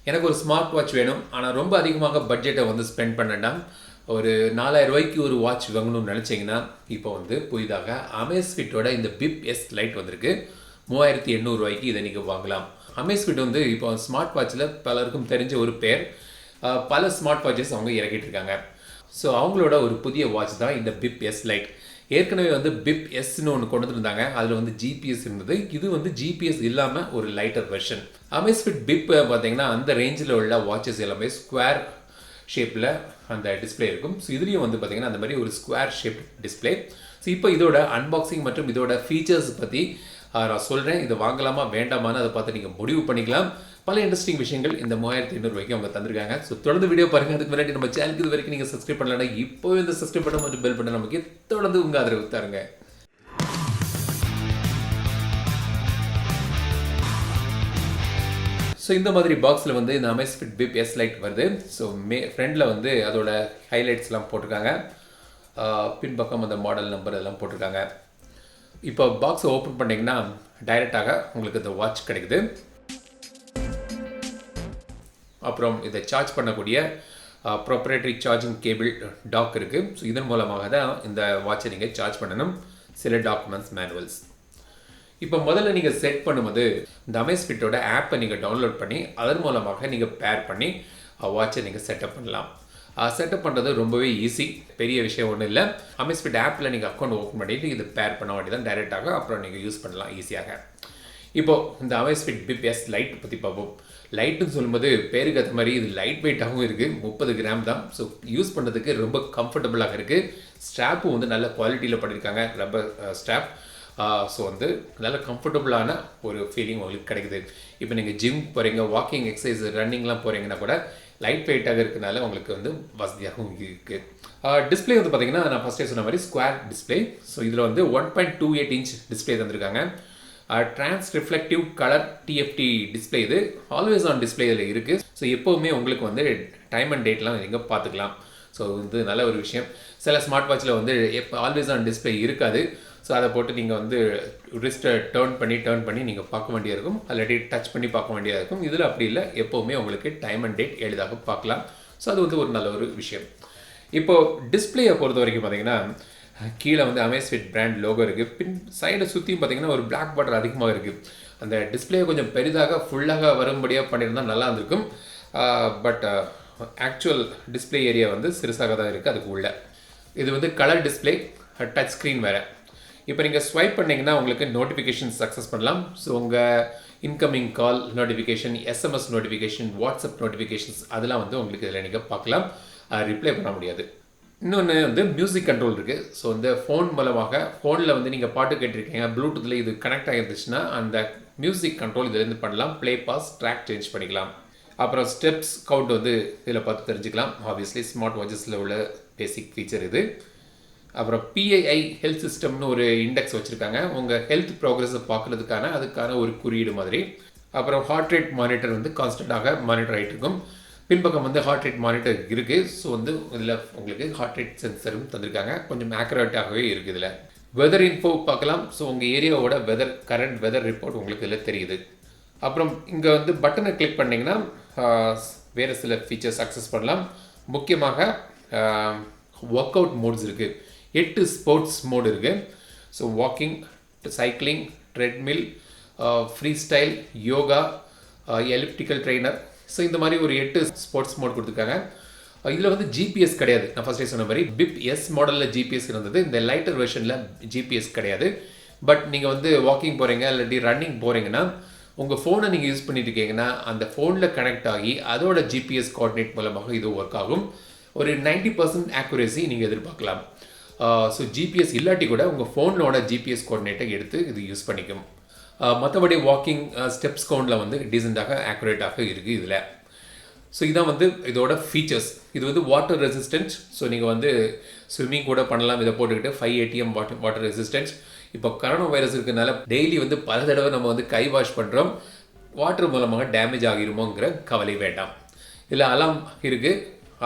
எனக்கு ஒரு smart watch வேணும், ஆனால் ரொம்ப அதிகமாக பட்ஜெட்டை வந்து ஸ்பெண்ட் பண்ணேன்டா. ஒரு 4000 ரூபாய்க்கு ஒரு வாட்ச் வாங்கணும்னு நினச்சிங்கன்னா இப்போ வந்து புதிதாக அமேஸ்ஃபிட்டோட இந்த பிப் எஸ் லைட் வந்திருக்கு. 3800 ரூபாய்க்கு இதை நீங்கள் வாங்கலாம். அமேஸ்ஃபிட் வந்து இப்போ ஸ்மார்ட் வாட்சில் பலருக்கும் தெரிஞ்ச ஒரு பேர். பல ஸ்மார்ட் வாட்சஸ் அவங்க இறக்கிட்டு இருக்காங்க. ஸோ அவங்களோட ஒரு புதிய வாட்ச் தான் இந்த பிப் எஸ் லைட். ஏற்கனவே வந்து பிப் எஸ்ன்னு ஒன்று கொண்டு வந்துருந்தாங்க. அதில் வந்து ஜிபிஎஸ் இருந்தது. இது வந்து ஜிபிஎஸ் இல்லாமல் ஒரு லைட்டர் வெர்ஷன். அமேஸ்ஃபிட் பிப் பார்த்தீங்கன்னா அந்த ரேஞ்சில் உள்ள வாட்சஸ் எல்லாமே ஸ்கொயர் ஷேப்பில் அந்த டிஸ்பிளே இருக்கும். ஸோ இதுலேயும் வந்து பார்த்தீங்கன்னா அந்த மாதிரி ஒரு ஸ்கொயர் ஷேப் டிஸ்பிளே. ஸோ இப்போ இதோட அன்பாக்சிங் மற்றும் இதோட ஃபீச்சர்ஸ் பற்றி நான் சொல்கிறேன். இதை வாங்கலாமா வேண்டாமான்னு அதை பார்த்து நீங்கள் முடிவு பண்ணிக்கலாம். பல இன்ட்ரெஸ்டிங் விஷயங்கள் இந்த 3800 ரூபாய்க்கு அவங்க தந்திருக்காங்க. ஸோ தொடர்ந்து வீடியோ பாருங்கள். அதுக்கு முன்னாடி நம்ம சேனலுக்கு இது வரைக்கும் நீங்கள் சப்ஸ்கிரைப் பண்ணலன்னா இப்போ இந்த சப்ஸ்கிரைப் பண்ண மற்றும் பெல் பண்ண நமக்கு தொடர்ந்து உங்கள் ஆதரவு தாருங்க. ஸோ இந்த மாதிரி பாக்ஸில் வந்து இந்த அமேஸ்ஃபிட் பிப் எஸ் லைட் வருது. ஸோ ஃப்ரண்டில் வந்து அதோட ஹைலைட்ஸ்லாம் போட்டிருக்காங்க. பின்பக்கம் அந்த மாடல் நம்பர் எல்லாம் போட்டிருக்காங்க. இப்போ பாக்ஸை ஓப்பன் பண்ணிங்கன்னா டைரெக்டாக உங்களுக்கு இந்த வாட்ச் கிடைக்குது. அப்புறம் இதை சார்ஜ் பண்ணக்கூடிய ப்ராப்ரேட்டரி சார்ஜிங் கேபிள் டாக் இருக்குது. ஸோ இதன் மூலமாக தான் இந்த வாட்சை நீங்கள் சார்ஜ் பண்ணணும். சில டாக்குமெண்ட்ஸ் மேனுவல்ஸ். இப்போ முதல்ல நீங்கள் செட் பண்ணும்போது இந்த அமேஸ்ஃபிட்டோட ஆப்பை நீங்கள் டவுன்லோட் பண்ணி அதன் மூலமாக நீங்கள் பேர் பண்ணி வாட்சை நீங்கள் செட்டப் பண்ணலாம். செட்டப் பண்ணுறது ரொம்பவே ஈஸி, பெரிய விஷயம் ஒன்றும் இல்லை. அமேஸ்ஃபிட் ஆப்பில் நீங்கள் அக்கௌண்ட் ஓப்பன் பண்ணிவிட்டு இது பேர் பண்ண வேண்டியதான் டைரெக்டாக. அப்புறம் நீங்கள் யூஸ் பண்ணலாம் ஈஸியாக. இப்போது இந்த அமேஸ்ஃபிட் பிப் எஸ் லைட் பற்றி பார்ப்போம். லைட்டுன்னு சொல்லும்போது பேருக்கு ஏற்ற மாதிரி இது லைட் வெயிட்டாகவும் இருக்குது. 30 கிராம் தான். ஸோ யூஸ் பண்ணுறதுக்கு ரொம்ப கம்ஃபர்டபுளாக இருக்குது. ஸ்ட்ராப்பும் வந்து நல்ல குவாலிட்டியில் பண்ணியிருக்காங்க, ரப்பர் ஸ்ட்ராப். ஸோ வந்து நல்ல கம்ஃபர்டபுளான ஒரு ஃபீலிங் உங்களுக்கு கிடைக்குது. இப்போ நீங்கள் ஜிம் போகிறீங்க, வாக்கிங் எக்ஸசைஸ், ரன்னிங்லாம் போகிறீங்கன்னா கூட லைட் வெயிட்டாக இருக்கிறதுனால உங்களுக்கு வந்து வசதியாகவும் இருக்குது. டிஸ்பிளே வந்து பார்த்தீங்கன்னா நான் ஃபஸ்ட்டே சொன்ன மாதிரி ஸ்கொயர் டிஸ்பிளே. ஸோ இதில் வந்து 1.28 இன்ச் டிஸ்பிளே தந்திருக்காங்க. Trans reflective colour TFT display. இது ஆல்வேஸ் ஆன் டிஸ்பிளே இதில் இருக்குது. ஸோ எப்போவுமே உங்களுக்கு வந்து டைம் அண்ட் டேட்லாம் நீங்கள் பார்த்துக்கலாம். ஸோ இது நல்ல ஒரு விஷயம். சில ஸ்மார்ட் வாட்சில் வந்து ஆல்வேஸ் ஆன் டிஸ்பிளே இருக்காது. ஸோ அதை போட்டு நீங்கள் வந்து ரிஸ்ட்டை டேர்ன் பண்ணி நீங்கள் பார்க்க வேண்டியது இருக்கும், இல்லாட்டி டச் பண்ணி பார்க்க வேண்டியதாக இருக்கும். இதில் அப்படி இல்லை, எப்போவுமே உங்களுக்கு டைம் அண்ட் டேட் எளிதாக பார்க்கலாம். ஸோ அது வந்து ஒரு நல்ல ஒரு விஷயம். இப்போது டிஸ்பிளேயை பொறுத்த வரைக்கும் பார்த்தீங்கன்னா கீழே வந்து அமேஸ்ஃபிட் பிராண்ட் லோகோ இருக்குது. பின் சைடை சுற்றியும் பார்த்தீங்கன்னா ஒரு பிளாக் பார்டர் அதிகமாக இருக்குது. அந்த டிஸ்பிளே கொஞ்சம் பெரிதாக ஃபுல்லாக வரும்படியாக பண்ணியிருந்தால் நல்லா இருந்திருக்கும். பட் ஆக்சுவல் டிஸ்பிளே ஏரியா வந்து சிறுசாக தான் இருக்குது அதுக்கு உள்ள. இது வந்து கலர் டிஸ்பிளே, டச் ஸ்க்ரீன் வேறு. இப்போ நீங்கள் ஸ்வைப் பண்ணிங்கன்னா உங்களுக்கு நோட்டிஃபிகேஷன் சக்ஸஸ் பண்ணலாம். ஸோ உங்கள் இன்கமிங் கால் notification, SMS notification, WhatsApp notifications அதெல்லாம் வந்து உங்களுக்கு இதில் நீங்கள் பார்க்கலாம். ரிப்ளை பண்ண முடியாது. இன்னொன்று வந்து மியூசிக் கண்ட்ரோல் இருக்குது. ஸோ இந்த ஃபோன் மூலமாக ஃபோனில் வந்து நீங்கள் பாட்டு கேட்டிருக்கீங்க, ப்ளூடூத்தில் இது கனெக்ட் ஆகிருந்துச்சுன்னா அந்த மியூசிக் கண்ட்ரோல் இதுலேருந்து பண்ணலாம். ப்ளே பாஸ், ட்ராக் சேஞ்ச் பண்ணிக்கலாம். அப்புறம் ஸ்டெப்ஸ் கவுண்ட் வந்து இதில் பார்த்து தெரிஞ்சுக்கலாம். ஆப்வியஸ்லி ஸ்மார்ட் வாட்சஸில் உள்ள பேசிக் ஃபீச்சர் இது. அப்புறம் பிஐஐ ஹெல்த் சிஸ்டம்னு ஒரு இண்டெக்ஸ் வச்சுருக்காங்க. உங்கள் ஹெல்த் ப்ரோக்ரஸை பார்க்குறதுக்கான அதுக்கான ஒரு குறியீடு மாதிரி. அப்புறம் ஹார்ட் ரேட் மானிட்டர் வந்து கான்ஸ்டண்ட்டாக மானிட்டர் ஆகிட்டு இருக்கும். பின்பக்கம் வந்து ஹார்ட் ரேட் மானிட்டர் இருக்குது. ஸோ வந்து இதில் உங்களுக்கு ஹார்ட் ரேட் சென்சரும் தந்திருக்காங்க. கொஞ்சம் ஆக்யூரேட்டாகவே இருக்குது. இதில் வெதர் இன்ஃபோ பார்க்கலாம். ஸோ உங்கள் ஏரியாவோட கரண்ட் வெதர் ரிப்போர்ட் உங்களுக்கு இதில் தெரியுது. அப்புறம் இங்கே வந்து பட்டனை கிளிக் பண்ணிங்கன்னா வேறு சில ஃபீச்சர்ஸ் அக்சஸ் பண்ணலாம். முக்கியமாக ஒர்க் அவுட் மோட்ஸ் இருக்குது. 8 ஸ்போர்ட்ஸ் மோடு இருக்குது. So walking, cycling, treadmill, free style, yoga, elliptical trainer. So இந்த மாதிரி ஒரு 8 ஸ்போர்ட்ஸ் மோட் கொடுத்துருக்காங்க. இதில் வந்து ஜிபிஎஸ் கிடையாது. நான் ஃபஸ்ட்டே சொன்ன மாதிரி பிப் எஸ் மாடலில் ஜிபிஎஸ் இருந்தது. இந்த லைட்டர் வெர்ஷனில் ஜிபிஎஸ் கிடையாது. பட் நீங்கள் வந்து வாக்கிங் போகிறீங்க இல்லாட்டி ரன்னிங் போகிறீங்கன்னா உங்கள் ஃபோனை நீங்கள் யூஸ் பண்ணிட்டு இருக்கீங்கன்னா அந்த ஃபோனில் கனெக்ட் ஆகி அதோட ஜிபிஎஸ் கோஆர்டினேட் மூலமாக இது ஒர்க் ஆகும். ஒரு 90% ஆக்குரேசி நீங்கள் எதிர்பார்க்கலாம். ஸோ ஜிபிஎஸ் இல்லாட்டி கூட உங்கள் ஃபோனோட ஜிபிஎஸ் கோஆர்டினேட்டை எடுத்து இது யூஸ் பண்ணிக்கும். மற்றபடி வாக்கிங் ஸ்டெப்ஸ் கவுண்டில் வந்து டீசெண்டாக ஆக்குரேட்டாக இருக்குது இதில். ஸோ இதான் வந்து இதோட ஃபீச்சர்ஸ். இது வந்து வாட்டர் ரெசிஸ்டன்ட். ஸோ நீங்கள் வந்து ஸ்விம்மிங் கூட பண்ணலாம் இதை போட்டுக்கிட்டு. 5 ATM வாட்டர் ரெசிஸ்டன்ட். இப்போ கரோனா வைரஸ் இருக்கிறதுனால டெய்லி வந்து பல தடவை நம்ம வந்து கை வாஷ் பண்ணுறோம். வாட்டர் மூலமாக டேமேஜ் ஆகிருமோங்கிற கவலை வேண்டாம். இதில் அலாம் இருக்குது.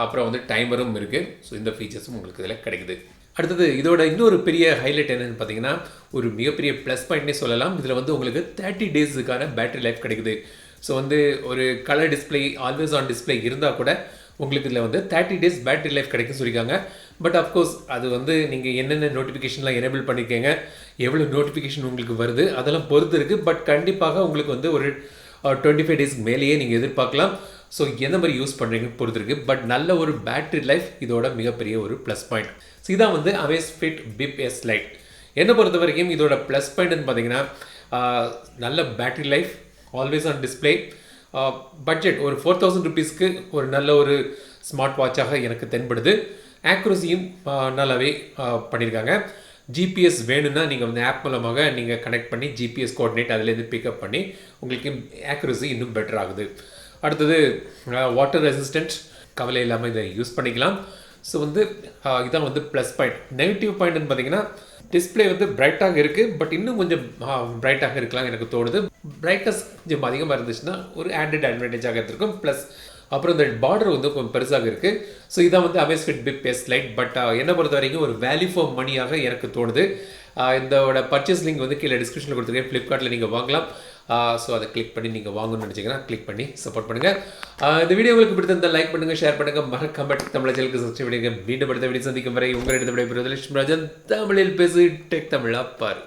அப்புறம் வந்து டைமரும் இருக்குது. ஸோ இந்த ஃபீச்சர்ஸும் உங்களுக்கு இதில் கிடைக்குது. அடுத்தது இதோட இன்னொரு பெரிய ஹைலைட் என்னென்னு பார்த்தீங்கன்னா ஒரு மிகப்பெரிய ப்ளஸ் பாயிண்ட்னே சொல்லலாம். இதில் வந்து உங்களுக்கு 30 டேஸுக்கான பேட்டரி லைஃப் கிடைக்குது. ஸோ வந்து ஒரு colour display always on display இருந்தால் கூட உங்களுக்கு இதில் வந்து 30 days பேட்டரி லைஃப் கிடைக்கும் சொல்லியிருக்காங்க. பட் அஃப்கோர்ஸ் அது வந்து நீங்கள் என்னென்ன நோட்டிஃபிகேஷன்லாம் எனேபிள் பண்ணியிருக்கீங்க, எவ்வளோ நோட்டிஃபிகேஷன் உங்களுக்கு வருது அதெல்லாம் பொறுத்து இருக்குது. பட் கண்டிப்பாக உங்களுக்கு வந்து ஒரு 25 டேஸ்க்கு மேலேயே நீங்கள் எதிர்பார்க்கலாம். ஸோ எந்த மாதிரி யூஸ் பண்ணுறீங்கன்னு பொறுத்து இருக்குது. பட் நல்ல ஒரு பேட்டரி லைஃப் இதோட மிகப்பெரிய ஒரு ப்ளஸ் பாயிண்ட். ஸோ இதான் வந்து AmazFit Bip S Lite. என்னை பொறுத்த வரைக்கும் இதோட ப்ளஸ் பாயிண்ட்னு பார்த்தீங்கன்னா நல்ல battery life, always on display, budget ஒரு 4000 ருபீஸ்க்கு ஒரு நல்ல ஒரு ஸ்மார்ட் வாட்சாக எனக்கு தென்படுது. ஆக்யூரஸியும் நல்லாவே பண்ணியிருக்காங்க. ஜிபிஎஸ் வேணும்னா நீங்கள் வந்து ஆப் மூலமாக நீங்கள் கனெக்ட் பண்ணி ஜிபிஎஸ் கோஆர்டினேட் அதிலேருந்து பிக்கப் பண்ணி உங்களுக்கு ஆக்யூரஸி இன்னும் பெட்டர் ஆகுது. அடுத்தது வாட்டர் ரெசிஸ்டன்ட், கவலை இல்லாமல் இதை யூஸ் பண்ணிக்கலாம். ஸோ வந்து இதான் வந்து ப்ளஸ் பாயிண்ட். நெகட்டிவ் பாயிண்ட்னு பார்த்தீங்கன்னா டிஸ்பிளே வந்து பிரைட்டாக இருக்குது, பட் இன்னும் கொஞ்சம் பிரைட்டாக இருக்கலாம் எனக்கு தோணுது. பிரைட்னஸ் கொஞ்சம் அதிகமாக இருந்துச்சுன்னா ஒரு ஆடட் அட்வான்டேஜாக இருந்திருக்கும். ப்ளஸ் அப்புறம் இந்த பார்டர் வந்து கொஞ்சம் பெருசாக இருக்குது. ஸோ இதான் வந்து AmazFit Bip S Lite. But என்னை பொறுத்த வரைக்கும் ஒரு வேல்யூ ஃபார் மணியாக எனக்கு தோணுது. இதோட பர்ச்சேஸ் லிங்க் வந்து கீழே டிஸ்கிரிப்ஷனில் கொடுத்துருக்கேன். ஃப்ளிப்கார்ட்டில் நீங்கள் வாங்கலாம். ஸோ அதை கிளிக் பண்ணி நீங்கள் வாங்கணும்னு நினச்சிங்கன்னா கிளிக் பண்ணி சப்போர்ட் பண்ணுங்கள். இந்த வீடியோ உங்களுக்கு பிடித்திருந்தால் லைக் பண்ணுங்கள், ஷேர் பண்ணுங்கள், மறக்காம தமிழ் சேனலுக்கு சப்ஸ்கிரைப் பண்ணுங்கள். மீண்டும் அடுத்த வீடியோ சந்திக்கும் வரை உங்களிடம் விடைபெறுவது லட்சுமி ராஜன். தமிழில் பேசு, டெக் தமிழா பாரு.